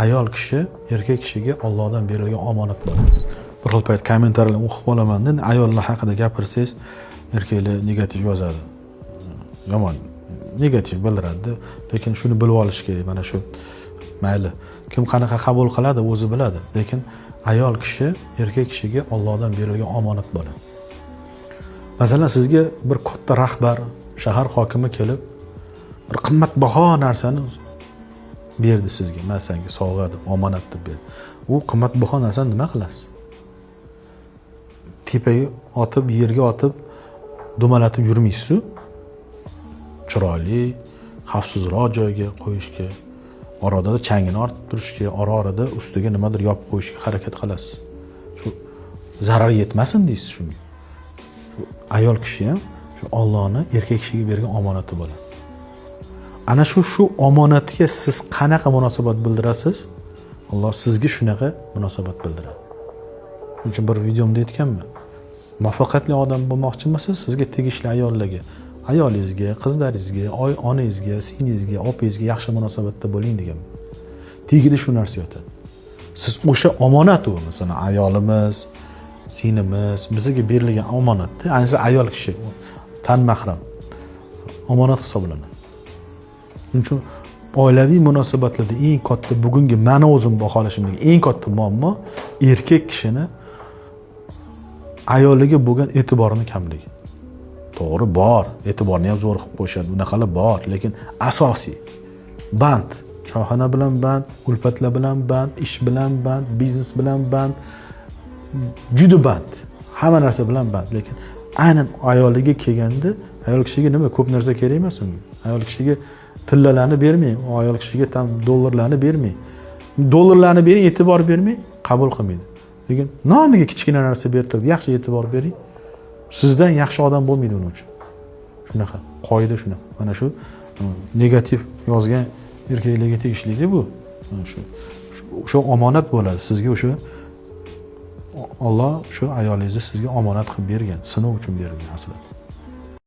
ayol kishi erkak kishiga Allohdan berilgan omonat bo'ladi. Bir xil payt kommentarlarni o'qib qolaman, ayollar haqida gapirsangiz, erkaklar negativ yozadi. Yomon, negativ bildiradi, lekin shuni bilib olish kerak. Mana shu mayli, kim qanaqa qabul qiladi o'zi biladi, lekin ayol kishi erkak kishiga Allohdan berilgan omonat bo'ladi. Masalan, sizga bir katta rahbar, shahar hokimi kelib, bir qimmatbaho narsani berdi sizga, men senga sovg'a deb, omonat deb berdi. U qimmatbaho narsani nima qilasiz? Tepaga otib, yerga otib, dumalatib yurmaysiz-ku. Chiroyli, xavfsizroq joyga qo'yishga, orada changini ortib turishga, orada ustiga nimadir yopib qo'yishga harakat qilasiz. Shu zarar yetmasin deysiz shunga. Shu ayol kishi ham shu Allohning erkak kishiga bergan omonati bo'ladi. Ana shu omonatga siz qanaqa munosabat bildirasiz? Alloh sizga shunaqa munosabat bildiradi. Shuning uchun bir videomda aytganman. Muvaffaqiyatli odam bo'lmoqchimisiz, sizga tegishli ayollarga, ayolingizga, qizlaringizga, onangizga, singlingizga, opangizga yaxshi munosabatda bo'ling deganman. Tegida shu narsa yotadi. Siz o'sha omonat u, masalan, ayolimiz, singlimiz bizga berilgan omonatda, ayniqsa ayol kishi tan mahram omonat hisoblanadi. Shuning uchun oilaviy munosabatlarda eng katta bugungi meni o'zim baholashimdagi eng katta muammo erkak kishini ayoliga bo'lgan e'tiborini kamligi. To'g'ri bor, e'tiborni ham zo'r qilib qo'yishadi, bunaqalar bor, lekin asosiy band, choyxona bilan band, ulfatlar bilan band, ish bilan band, biznes bilan band, juda band, hamma narsa bilan band, lekin aynan ayoliga kelganda ayol kishiga nima ko'p narsa kerak emas unga. Ayol kishiga tillalarni bermang, ayol kishiga tam dollarlarni bermang. Dollarlarni bering, e'tibor bermang, qabul qilmaydi. Lekin nomiga kichkina narsa berib turib, yaxshi e'tibor bering. Sizdan yaxshi odam bo'lmaydi uning uchun. Shunaqa, qoida shunaqa. Mana shu negativ yozgan erkaklarga tegishli bu. Shu omonat bo'ladi sizga, o'sha Alloh shu ayolingizni sizga omonat qilib bergan, sinov uchun bergan aslida.